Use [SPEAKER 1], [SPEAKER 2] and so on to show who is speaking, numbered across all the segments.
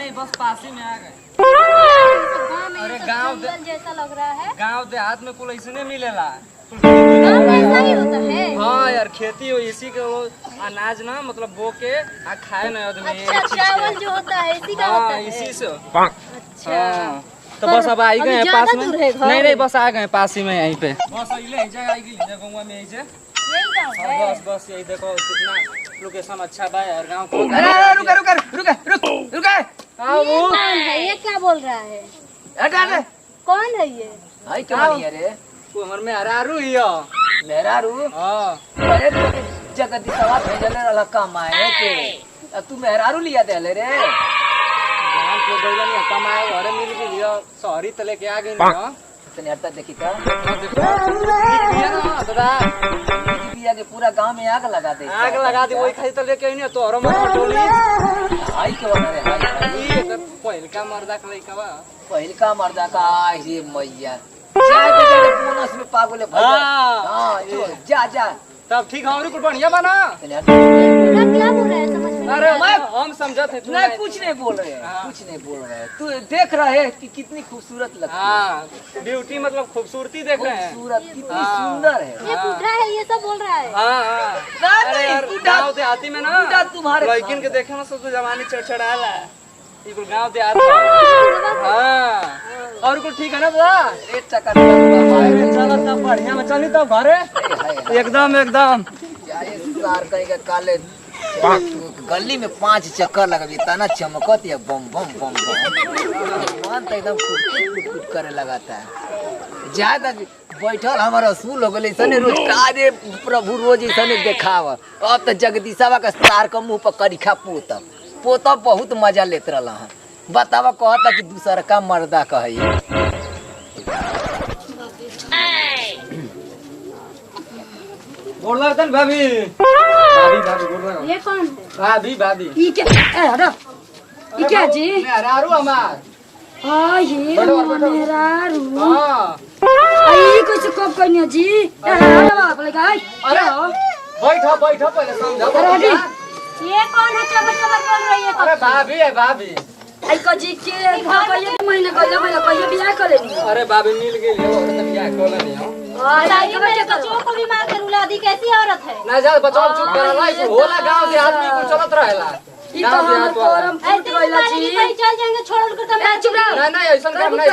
[SPEAKER 1] नहीं, बस पास ही में आ गए।
[SPEAKER 2] अरे गांव
[SPEAKER 3] जैसा लग रहा है।
[SPEAKER 1] गांव देहात में कुल ऐसे मिलेला।
[SPEAKER 3] गाँव में ऐसा ही होता है।
[SPEAKER 1] हाँ यार, खेती हो इसी के वो अनाज ना मतलब बो के आ खाए ना आदमी।
[SPEAKER 3] अच्छा, चावल जो होता है इसी का होता है।
[SPEAKER 1] इसी से।
[SPEAKER 3] अच्छा,
[SPEAKER 1] हाँ, तो बस अब आई गए हैं पास में। नहीं नहीं, बस आ गए पास ही में यहीं पे। बस अइले जगह आई गई गांव में यहीं से।
[SPEAKER 3] यही गाँव है।
[SPEAKER 1] बस बस यही देखो कितना लोकेशन अच्छा बा यार गांव को।
[SPEAKER 2] अरे रुक रुक रुक रुक रुक
[SPEAKER 3] ये कौन है? ये क्या बोल रहा है?
[SPEAKER 2] हटा दे।
[SPEAKER 3] कौन है ये?
[SPEAKER 2] भाई क्या बनी रे?
[SPEAKER 1] तू हमर में हरारू हियो।
[SPEAKER 2] मेहरारू?
[SPEAKER 1] हां,
[SPEAKER 2] अरे तू जगती सवा भेजले रहला कमाए के। अब तू मेहरारू लिया देले रे।
[SPEAKER 1] गांव को गइला नहीं कमाए घरे मिल गेलियो, शहरी तले के आ गई ना।
[SPEAKER 2] तने हटा देखी का।
[SPEAKER 1] बिया ना दादा,
[SPEAKER 2] बिया के पूरा गांव में आग लगा दे।
[SPEAKER 1] आग लगा दी वही खाई तो लेके आई नहीं तो हरो मत टोली।
[SPEAKER 2] हाई के बना रे हाई।
[SPEAKER 1] ये तो पहिल का मर्दा का लइका बा।
[SPEAKER 2] पहिल का मर्दा का ये मैया। जाए के जरे बोनस में पागल है भाई। हां जा जा।
[SPEAKER 1] तब ठीक हमरी कुल बढ़िया बना।
[SPEAKER 2] तने हटा।
[SPEAKER 3] क्या बोल रहा है समझ में?
[SPEAKER 1] अरे हम समझत है तू
[SPEAKER 2] नहीं कुछ नहीं बोल रहे हैं, कुछ नहीं बोल रहे हैं। तू देख रहा है कि कितनी खूबसूरत लगती है।
[SPEAKER 1] हां, ब्यूटी मतलब खूबसूरती देख रहे हैं।
[SPEAKER 2] खूबसूरत कितनी सुंदर है।
[SPEAKER 3] ये बूढ़ा है, ये सब बोल रहा है।
[SPEAKER 1] हां अरे यार गांव देहाती में ना
[SPEAKER 2] बूढ़ा तुम्हारे
[SPEAKER 1] लड़किन के देखे ना सब जवानी चढ़चढ़ाला। ये कुल गांव देहात। हां और कुल ठीक है ना दादा?
[SPEAKER 2] एक चक्कर
[SPEAKER 1] चलो तब बढ़िया में चली तब घरे एकदम एकदम।
[SPEAKER 2] जाए सार कहीं का काले गली में 5 चक्कर लगबी तना चमकत या बम बम बम बम मन तो एकदम कुट करे लगाता है। ज्यादा बैठल हमारा असूल हो गए सने रोज काजे प्रभु रोज सने देखाव। अब तो जगदीशवा का सार का मुंह पर करिखा पोता पोता बहुत मजा लेत रहला है। बतावा कहता कि दूसरा का मर्दा कही।
[SPEAKER 1] बोल रहा था भाभी भाभी भाभी बोल रहा हूँ।
[SPEAKER 3] ये कौन है?
[SPEAKER 1] भाभी भाभी
[SPEAKER 4] ई क्या ए हटो ई क्या जी
[SPEAKER 1] मेहरारू हमार।
[SPEAKER 4] आ ये मेहरारू
[SPEAKER 1] हाँ
[SPEAKER 4] आई कैसे कब कन्या जी अरे बाप रे गाय
[SPEAKER 1] अरे बैठो बैठो पहले समझो।
[SPEAKER 4] अरे हटी
[SPEAKER 3] ये कौन है? चबर चबर बोल रही है।
[SPEAKER 1] अरे भाभी है भाभी।
[SPEAKER 4] आई को जी के कहिए महीने गइला मैं कहिए बियाह करेनी
[SPEAKER 1] अरे भाभी मिल गई ले और तब क्या कोला नहीं हो।
[SPEAKER 4] आई
[SPEAKER 3] ये मेरे बच्चों को भी मार कर उड़ा दी। कैसी औरत है?
[SPEAKER 1] ना जा बचाओ चुप कर रहा है होला गांव के आदमी को चलत रहेला।
[SPEAKER 4] ई तो हम तोरम फूट गइला जी
[SPEAKER 3] कहीं चल जाएंगे छोड़ कर तुम।
[SPEAKER 4] चुप रहो
[SPEAKER 1] नहीं नहीं ऐसा काम नहीं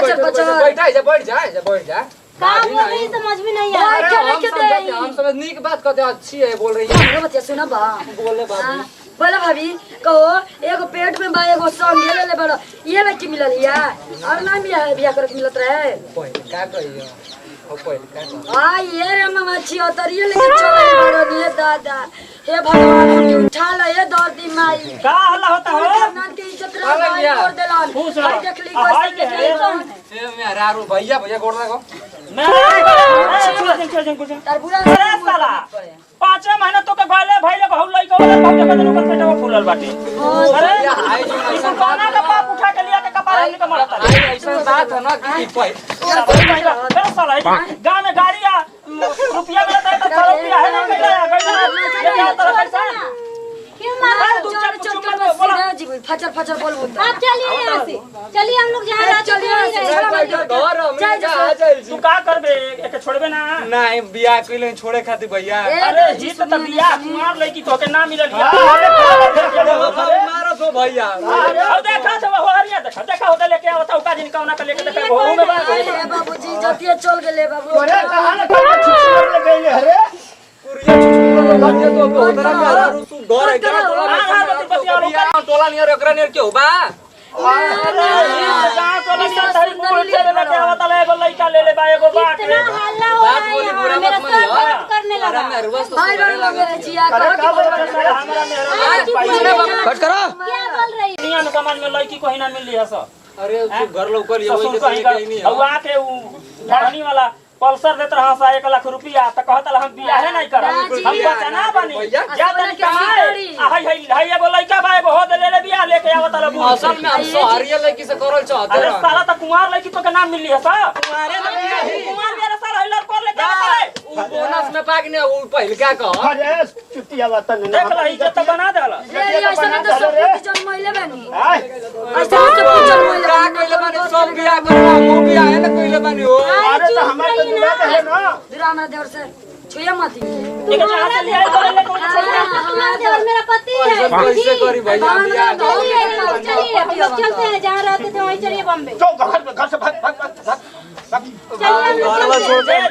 [SPEAKER 1] बैठा जा बैठ जा बैठ जा।
[SPEAKER 3] काम बोल रही समझ में नहीं आ
[SPEAKER 1] अरे
[SPEAKER 3] रहा।
[SPEAKER 1] हम समझने की बात करते अच्छी है बोल रही है।
[SPEAKER 4] अरे बच्चा सुना बा
[SPEAKER 1] बोले भाभी
[SPEAKER 4] बोला भाभी कहो एगो पेट में बा एगो संग ले ले बड़ा ये ना की मिलल या और ना बियाह करे के मिलत रहे
[SPEAKER 1] पहले का कहियो ओ पहले का
[SPEAKER 4] आ ये रे मामा छी अतरिए लेके चले बड़ा ये दादा हे भगवान हमके उठा ले ये दर्दी माई
[SPEAKER 5] का हल्ला होता हो?
[SPEAKER 4] नन के इज्जत रा भाई तोड़ देलन
[SPEAKER 5] खुश रहो।
[SPEAKER 4] भाई देख ली कैसे के कौन है
[SPEAKER 1] ए मेहरारू भैया भैया गोड़ लगो।
[SPEAKER 5] मैं कुछ
[SPEAKER 4] तार पूरा
[SPEAKER 5] अरे साला 5 महीना तो के गले भइले बहु लइका वाला बहुत के दिन ऊपर पेटवा फूलल बाटी। अरे
[SPEAKER 1] हाय जो
[SPEAKER 5] इसको कोना का पाप उठा के लिया के कपार हमने के मरता है।
[SPEAKER 1] हाय ऐसा बात है ना कि
[SPEAKER 5] अरे साला गांव में गाड़िया रुपया मिलता है तो चलो रुपया है ना गइला ये तरह पैसा
[SPEAKER 3] क्यों मार?
[SPEAKER 4] चोर चोर के बोला जी फचर फचर बोल बोल
[SPEAKER 3] आप चलिए यहाँ से। चलिए हम लोग जहाँ रात
[SPEAKER 4] चलिए यहाँ से।
[SPEAKER 1] घर हमने का आ जाए
[SPEAKER 5] तू का करबे एके छोड़बे ना?
[SPEAKER 1] नहीं बियाह कइले छोड़े खातिर भैया।
[SPEAKER 5] अरे जी तो बियाह कुमार लड़की तो के ना मिलल या
[SPEAKER 1] मारो तो भैया।
[SPEAKER 5] अब देखा तो वो हरिया देखा होता लेके आवता उका जिन कौना का लेके देखा वो में बात
[SPEAKER 4] ए बाबूजी जतिया चल गेले बाबू
[SPEAKER 5] अरे कहां ना कहां छुछुर ले गइले अरे
[SPEAKER 1] पुरिया छुछुर लगे तो उधर मेहरारू तू घर है क्या टोला नियर एकरा नियर क्यों बा?
[SPEAKER 5] अरे ये गांव तो लगा धरी कुल चले लेके आवता ले एगो लइका ले ले बा एगो बात
[SPEAKER 3] इतना हल्ला हो
[SPEAKER 1] बात
[SPEAKER 3] रहा
[SPEAKER 1] बोली
[SPEAKER 3] है
[SPEAKER 1] बुरा
[SPEAKER 3] मेरा
[SPEAKER 1] मत
[SPEAKER 3] सर
[SPEAKER 1] मनियो।
[SPEAKER 3] दर्द करने
[SPEAKER 1] अरे
[SPEAKER 3] लगा।
[SPEAKER 1] मेहरुआ तो
[SPEAKER 4] भाई बड़ लगे जिया
[SPEAKER 5] अरे
[SPEAKER 4] कर
[SPEAKER 5] का बोल रहे साला हमरा मेहरा
[SPEAKER 1] कट करो।
[SPEAKER 3] क्या बोल रही है?
[SPEAKER 5] दुनिया में समाज में लड़की को ही ना मिल रही है सब
[SPEAKER 1] अरे तू घर लौकर ये वही
[SPEAKER 5] ससुर
[SPEAKER 1] के लेके नहीं
[SPEAKER 5] अब आके उ धनी वाला पल्सर देत रहा सा 1 लाख रुपया त कहत हम बियाह नहीं करब हम बचना बनी जा तनी कमाए आ हई एगो लइका बा एगो हो दे ले बियाह लेके आवत ल
[SPEAKER 1] असल में हम सोहरिया लड़की से करल चाहते
[SPEAKER 5] अरे
[SPEAKER 1] हैं।
[SPEAKER 5] साला त कुमार लड़की तो के नाम मिल रही है सा कुमार भी साला हई लड़को जाओ
[SPEAKER 1] उ बोनस में पागने उ पहिलका कह
[SPEAKER 6] अरे चुतिया बात नहीं
[SPEAKER 5] देख ला इज्जत बना देला
[SPEAKER 4] ले ऐसा ना तो सब कुछ जन्मइले बनी ऐसा ना सब कुछ जन्मइले
[SPEAKER 1] का कइले बानी सब बियाह करवा मु बियाह है ना कइले बानी हो
[SPEAKER 6] अरे तो हमारे तो दुआ है ना
[SPEAKER 4] दुराना देवर से छुए मत
[SPEAKER 5] ठीक है जहां से ले आई बोले कौन
[SPEAKER 3] हमारा देवर मेरा पति है।
[SPEAKER 1] कैसे करी भैया बियाह
[SPEAKER 3] चलिए हम लोग चलते हैं, जहाँ रहते थे वहीं चलिए बम्बे।
[SPEAKER 6] जो घर से भाग भाग भाग
[SPEAKER 3] चलिए हम लोग चलते हैं।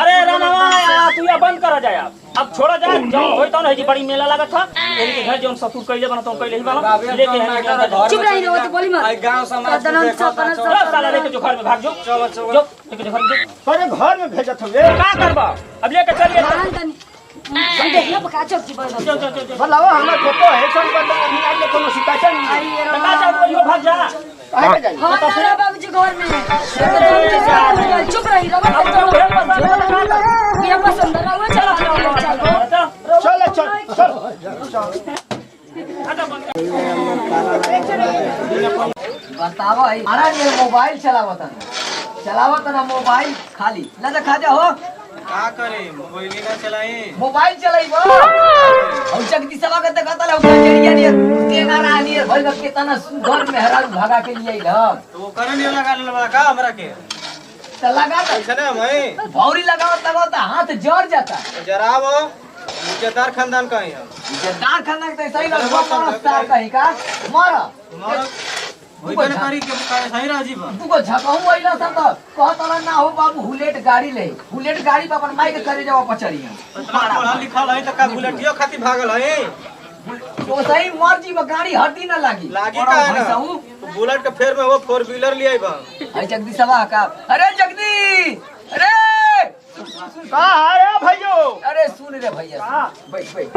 [SPEAKER 5] अरे रामवा तू या बंद करा जाए अब छोड़ा जाए जौन होई तो नहीं बड़ी मेला लागत था इनके घर जौन ससुर कइले बना तो कइले ही वाला लेके है
[SPEAKER 4] चुप रही रे, वो तो बोली मत।
[SPEAKER 1] आई गांव समाज
[SPEAKER 4] कदम
[SPEAKER 1] देखा
[SPEAKER 4] सपना
[SPEAKER 5] चलो साला लेके जो घर में भाग जो
[SPEAKER 1] चलो चलो
[SPEAKER 5] जो लेके जो घर में जो
[SPEAKER 6] अरे घर में भेजत हुए
[SPEAKER 5] का करबा अब लेके चलिए
[SPEAKER 4] मान तनी हम देखना पका चल की बंद
[SPEAKER 5] चल चल चल
[SPEAKER 6] बताओ हमारे फोटो है सब कर अभी आज कोनो शिकायत नहीं
[SPEAKER 4] आई ये
[SPEAKER 5] बता जा कोई भाग जा
[SPEAKER 6] काहे के जाई
[SPEAKER 4] हां तेरा बाबूजी घर में चुप रही रे, ये पसंद है वो चला चल
[SPEAKER 6] चल चल
[SPEAKER 2] बताओ भाई हमारा ये मोबाइल चलावत ना मोबाइल खाली ना देखा जा हो
[SPEAKER 7] का करे मोबाइल ना चलाए
[SPEAKER 2] मोबाइल चलाइबो और जगदी सभा के देखता ले जड़िया नियर तेना रानियर भइल के तना घर में हरा भागा के लिए आइल
[SPEAKER 7] तो वो करंट लगा लेला का हमरा के
[SPEAKER 2] त लगा त
[SPEAKER 7] ऐसा ना मैं
[SPEAKER 2] भौरी लगावत हाथ जड़ जाता
[SPEAKER 7] जराब इज्जतदार खानदान का है
[SPEAKER 2] इज्जतदार खानदान के सही लग स्टार कहीं का मार
[SPEAKER 7] तुम्हारा वही कर करी के सही राजी बा
[SPEAKER 2] तू को झकाऊ आइला सब तो कहतला ना हो बाबू हुलेट गाड़ी ले हुलेट गाड़ी पे अपन माइक करे जाव पचड़िया
[SPEAKER 7] इतना पढ़ा लिखा है त का बुलेटियो खाती भागल है
[SPEAKER 2] तो सही मर्जी में गाड़ी हड्डी ना लागी
[SPEAKER 7] लागी का है ना
[SPEAKER 2] भैंसाऊ
[SPEAKER 7] तो बुलेट के फेर में वो 4 व्हीलर ले आई बा
[SPEAKER 2] अरे जगदी सभा का अरे जगदी अरे
[SPEAKER 6] का है भैयो
[SPEAKER 2] अरे सुन रे भैया बैठ बैठ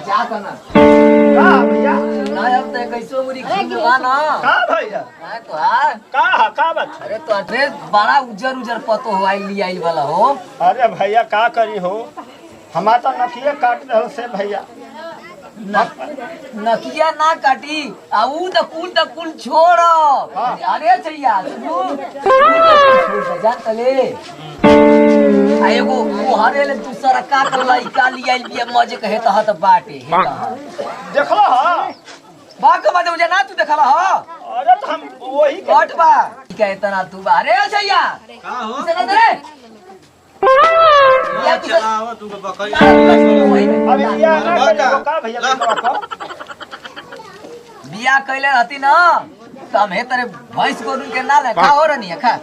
[SPEAKER 2] जा तना
[SPEAKER 6] का भैया
[SPEAKER 2] ना अब ते कैसो मुरी घुमवा ना
[SPEAKER 6] का भैया
[SPEAKER 2] हां तो हां
[SPEAKER 6] का बात
[SPEAKER 2] अरे तो ड्रेस बड़ा उजर पतो हो आई आई वाला हो
[SPEAKER 6] अरे भैया का करी हो हमार तो नथिए काट दल से भैया
[SPEAKER 2] नकिया ना काटी आ ऊ त कुल छोड़ अरे छैया जान तले आ एगो वो हरे ले दूसरा का कर लइका लिया बिया मजे कहे त हत बाटे
[SPEAKER 6] देखलो हां
[SPEAKER 2] बाक मजे मुझे ना तू देखला ह
[SPEAKER 6] अरे तो हम वही
[SPEAKER 2] कट बा कहे तना तू अरे छैया
[SPEAKER 7] का हो
[SPEAKER 2] से दे
[SPEAKER 7] या चलाओ तू बकरी
[SPEAKER 6] अभी बिया ना करियो का भैया का
[SPEAKER 2] बिया कैले रहती ना तो हम हे तेरे भैंस को के ना ले खा हो रनी खा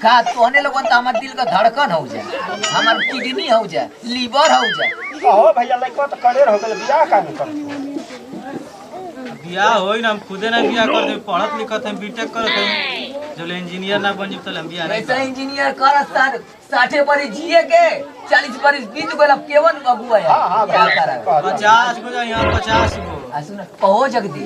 [SPEAKER 2] खा तोहने लोगन तो हमार दिल का धड़कन हो जाए हमार किडनी हो जाए लीवर हो जाए
[SPEAKER 6] हो भैया लइका तो करे हो गेल बिया का नहीं कर
[SPEAKER 7] बियाह होई ना हम खुदे ना बियाह कर दे पढ़त लिखत हम बीटेक करत हम जब इंजीनियर ना बन जब हम बियाह नहीं
[SPEAKER 2] ऐसा इंजीनियर कर 60 बरी जिए के 40 बरी बीत गेल अब केवन अगुआ है
[SPEAKER 6] हां
[SPEAKER 2] क्या करा
[SPEAKER 7] 50 गो यहाँ 50 गो
[SPEAKER 2] आ सुन कहो जगदी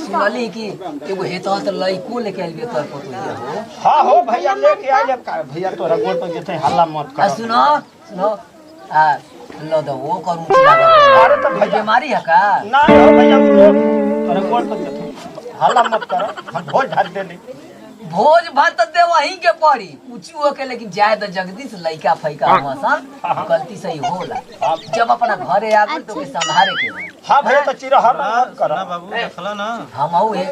[SPEAKER 2] सुनली कि एगो हेतो त लइको लेके आइल बे तर पतो हो
[SPEAKER 6] हां हो भैया लेके आ जब का भैया तोरा गोड़ पर जेते हल्ला मत
[SPEAKER 2] आ
[SPEAKER 6] कर
[SPEAKER 2] सुनो आ लो दो वो करू लागत
[SPEAKER 6] अरे तो भैया
[SPEAKER 2] बीमारी है का
[SPEAKER 6] ना हो भैया वो लोग तोरा गोड़ पर जेते हल्ला मत कर हम भोज ढाल दे दी
[SPEAKER 2] भोज भात दे वहीं के पड़ी पूछू हो के लेकिन जाए तो जगदीश लइका फैका हसन गलती सही होला जब अपना घरे आवे तो के संभारे के
[SPEAKER 6] हां भैया तो चिरहर मत कर
[SPEAKER 7] ना बाबू देखला ना
[SPEAKER 2] हम आऊ है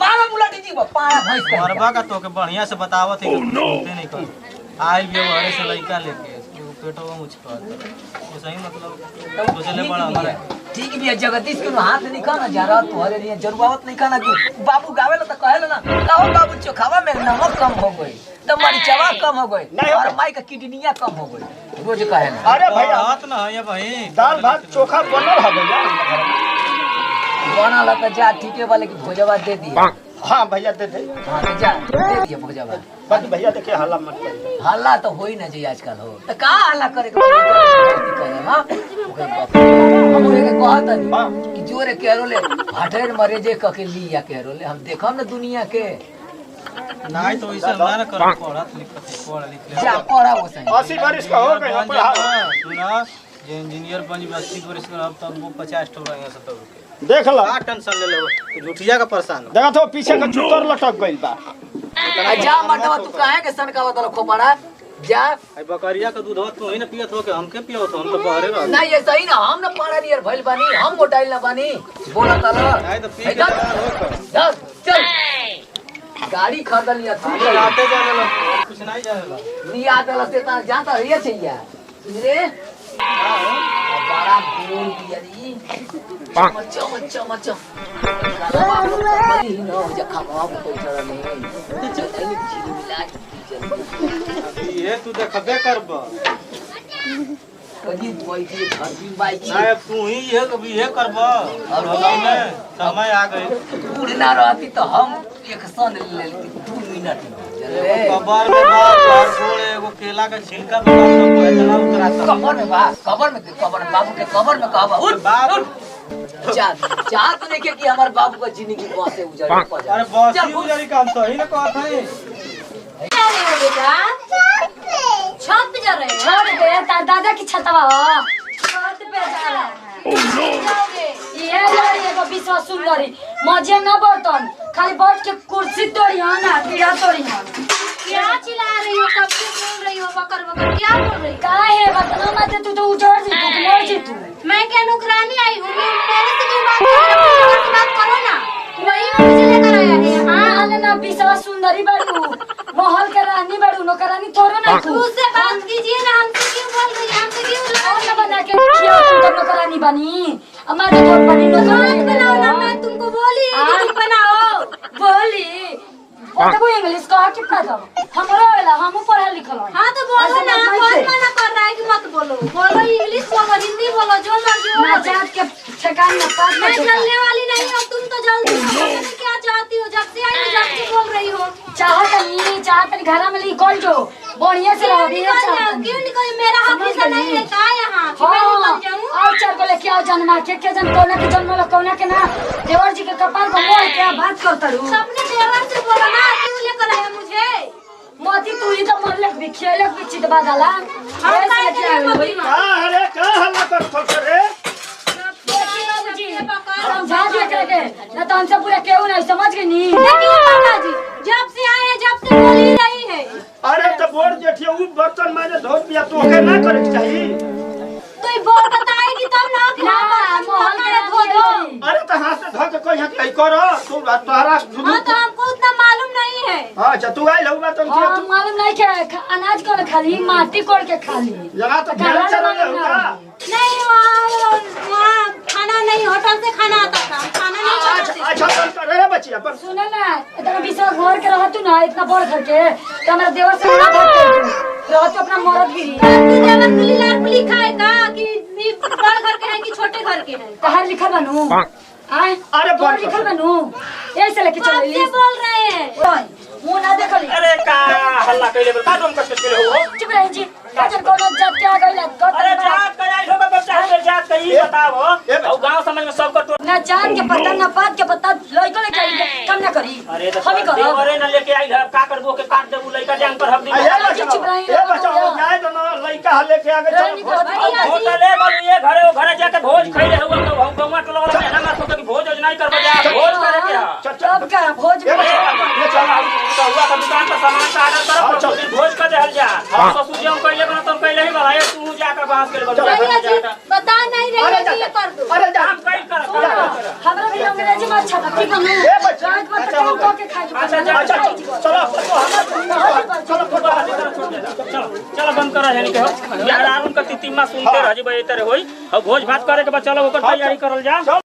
[SPEAKER 2] मारा मुलाटी जी पाड़ा भैंस के
[SPEAKER 7] मरबा का तो के बढ़िया से बतावत है कि सुनते नहीं कर आई भी वो हरे से लइका लेके पेटो में मुझ कर ये सही मतलब सोचले बड़ा हमारे
[SPEAKER 2] ठीक भी है जगदीश के हाथ नहीं खाना जा रहा तोहरे लिए जरूरत नहीं खाना कि बाबू गावेला तो कहेला ना कहो बाबू चोखावा में नमक कम हो गई तो मरीचवा कम हो गई और माई का किडनिया कम हो गई रोज कहेला
[SPEAKER 6] अरे भैया
[SPEAKER 7] बात ना है ये भाई
[SPEAKER 6] दाल भात चोखा बनल है भैया
[SPEAKER 2] बनल तो जा ठीके वाले की भोजवा दे दिए
[SPEAKER 6] हां भैया दे दे
[SPEAKER 2] हाँ तो जा दे दिए भोजवा
[SPEAKER 6] बस भैया देखे हल्ला मत कर
[SPEAKER 2] हल्ला तो हो ही ना जी आजकल हो तो का हल्ला करे के हां हम ओए के कहत नहीं कि जोरे केरोले हटेर मरे जे कके लिया केरोले हम देखम ना दुनिया के
[SPEAKER 7] नहीं तो ऐसा ना कर पढ़त लिखत पढ़ लिख ले
[SPEAKER 2] जा पढ़ा वो सही
[SPEAKER 6] 80 बरिस का हो गए पढ़ा
[SPEAKER 7] सुना जे इंजीनियर बन 80 वर्ष का अब तक वो 50 टोरा है 70 रुपए
[SPEAKER 6] देख लो
[SPEAKER 7] का टेंशन ले ले तू झूठिया का परेशान
[SPEAKER 6] देखा तो पीछे का चुतर लटक गइल बा
[SPEAKER 2] जा मटवा तू काहे के सनकावा तल खोपड़ा जा
[SPEAKER 7] आई बकरिया का दूध तू ही ना पियत हो के हमके पियो तो हम तो बहरे रह
[SPEAKER 2] नहीं ये सही ना हम ना पाड़ा नियर भइल बानी हम मोटाइल ना बानी बोला ताला
[SPEAKER 7] आई तो पी के जा हो कर
[SPEAKER 2] चल गाड़ी खरीद लिया तू
[SPEAKER 7] हम आते जाने लो कुछ नहीं जाने
[SPEAKER 2] नहीं आता लसे ता जाता है ये चाहिए रे बड़ा बोल दिया री मचो मचो मचो बड़ी नो जा खावा कोई चला नहीं चल नहीं जीली मिला
[SPEAKER 7] अभी ये तू देखबे करब
[SPEAKER 2] कदी बोई की घर भी बाई की
[SPEAKER 7] ना तू ही ये कभी ये करब और में समय आ गई
[SPEAKER 2] उड़ना रहती तो हम एक सन ले लेती 2 मिनट चले
[SPEAKER 7] कबर में बाप गोड़े एगो केला का छिलका बना सब पैदल उतराता
[SPEAKER 2] कबर में बाबू के कबर में कहबा उठ
[SPEAKER 7] बाप
[SPEAKER 2] चाह तो देखे कि हमारे बाबू का जिंदगी कहां से उजड़ पड़ा
[SPEAKER 7] अरे बस उजरी काम सही ना कहत है
[SPEAKER 3] छत पे जा रहे हैं
[SPEAKER 4] छोड़ दे दादा की छतवा हो छत पे जा रहा है ये लड़ी एगो विश्व सुंदरी मजे न बर्तन खाली बैठ के कुर्सी तोड़ी है ना पीढ़ा तोड़ी है
[SPEAKER 3] क्या चिल्ला रही हो कब से बोल रही हो बकर बकर क्या बोल रही
[SPEAKER 4] काहे बतना मत तू तो उजड़ जी तू मर जी तू
[SPEAKER 3] मैं क्या नौकरानी आई हूँ मेरे से क्यों बात कर रहे हो मेरे से बात करो ना वही मुझे लेकर आया है
[SPEAKER 4] हां अने ना विश्व सुंदरी बाड़ू महल के रानी बाड़ू नौकरानी थोड़ो ना तू
[SPEAKER 3] उससे बात कीजिए ना हमसे क्यों बोल रही है हमसे क्यों लड़
[SPEAKER 4] और ना बना के खिया तुम नौकरानी बनी हमारे घर बनी नौकरानी
[SPEAKER 3] बनाओ ना मैं तुमको बोली कि तुम बनाओ
[SPEAKER 4] बोली वो इंग्लिश कहा कितना दम हमरो वाला हम पढ़ल लिखल हई
[SPEAKER 3] हाँ तो बोलो ना कौन मना कर रहा है कि मत बोलो बोलो इंग्लिश बोलो हिंदी बोलो जो मर्जी हो
[SPEAKER 4] ना जात के ठेकान में पास
[SPEAKER 3] मैं चलने वाली नहीं हूँ तुम तो जल्दी हो मैं क्या चाहती हो जब से आई हो जब से बोल रही हो
[SPEAKER 4] चाहत नहीं घर में निकल जो बढ़िया से रहो भी
[SPEAKER 3] क्यों निकल मेरा हक हिस्सा नहीं है का यहाँ कि मैं निकल जाऊँ
[SPEAKER 4] और चार को लेके आओ जन्मा के जन कोना के जन्म लो कोना के ना देवर जी के कपाल को मोड़ के बात करता रू
[SPEAKER 3] सबने देवर से बोला ना क्यों लेकर आया मुझे
[SPEAKER 4] मोती तू ही तो मरलक भी खेलक भी चित बादला
[SPEAKER 3] हम काहे के लिए बोली ना
[SPEAKER 6] अरे का हल्ला कर रे
[SPEAKER 4] समझा दिया करके ना तो हमसे पूरा केहू नहीं समझ गई नी
[SPEAKER 3] देखिए माता जी जब से आए हैं जब से बोल ही रही है
[SPEAKER 6] अरे तो बोर जेठिया उ बर्तन माजे धो दिया तो के ना करे के चाहिए
[SPEAKER 3] तो ये बोल बताएगी तब ना कि
[SPEAKER 4] मोहन के
[SPEAKER 3] धो दो
[SPEAKER 6] अरे तो हाथ से धो के कोई हक नहीं करो तू तोहरा
[SPEAKER 3] हाँ तो हमको उतना मालूम नहीं है
[SPEAKER 6] अच्छा तू आई लहुआ तो
[SPEAKER 4] हाँ मालूम नहीं के अनाज कोड़ खाली माटी कोड़ के खाली
[SPEAKER 6] लगा तो खेल चला लहुआ
[SPEAKER 3] नहीं वहाँ खाना नहीं होटल से खाना आता था खाना नहीं खाता
[SPEAKER 6] अच्छा बंद कर रे बच्चिया पर
[SPEAKER 4] सुने ना इतना विश्वास घर के रहतू ना इतना बड़ घर के तो हमारा देवर से ना भागते रहतू अपना मरद गिरी
[SPEAKER 3] देवर कुली लाल कुली खाएगा कि बड़ घर के हैं कि छोटे घर के हैं
[SPEAKER 4] कहाँ लिखल बनू आए
[SPEAKER 6] अरे
[SPEAKER 4] बड़ लिखल बनू ऐसे लेके चल
[SPEAKER 3] आपसे बोल रहे हैं
[SPEAKER 4] मुंह ना देखली
[SPEAKER 5] अरे का हल्ला कइले बा तुम कष्ट के हो
[SPEAKER 4] चुप रही जी काजल कोनो जात के आ गइला
[SPEAKER 5] अरे जात का आई होगा बच्चा के जात का ई बताओ और गांव समाज में सबको टोल
[SPEAKER 4] ना जान के पता ना पात के पता लइको लेके आई कम ना करी
[SPEAKER 5] अरे तो
[SPEAKER 4] हम ही करो
[SPEAKER 5] देवरे न लेके आई है का करबो के काट देबू लइका जान पर हम दी
[SPEAKER 4] चुप रही
[SPEAKER 6] ए बच्चा हो जाए तो ना लइका लेके आगे चल
[SPEAKER 5] होटले बाबू ये घरे जाके भोज खइले हुआ तो हम गौवा टोला वाला मेहना मत तो कि भोज नहीं करबो जा भोज करे के
[SPEAKER 4] अब का भोज में
[SPEAKER 5] ये चल तो हुआ का दुकान पर सामान का ऑर्डर करो फिर भोज कर देहल जा हम ससुर जी हम कइले बना तुम कइले ही बड़ा तू जाकर बांस के
[SPEAKER 3] भैया जी बता नहीं रही है ये कर दो
[SPEAKER 6] अरे जा
[SPEAKER 5] हम कई कर
[SPEAKER 4] हमरा भी अंग्रेजी में अच्छा था ठीक है
[SPEAKER 6] ए बच्चा
[SPEAKER 4] रात में काम करके खाए
[SPEAKER 5] चलो बंद करो है के यार आरुन का तितिमा सुनते रह जबे इतरे होई और भोज भात करे के बाद चलो ओकर तैयारी करल जा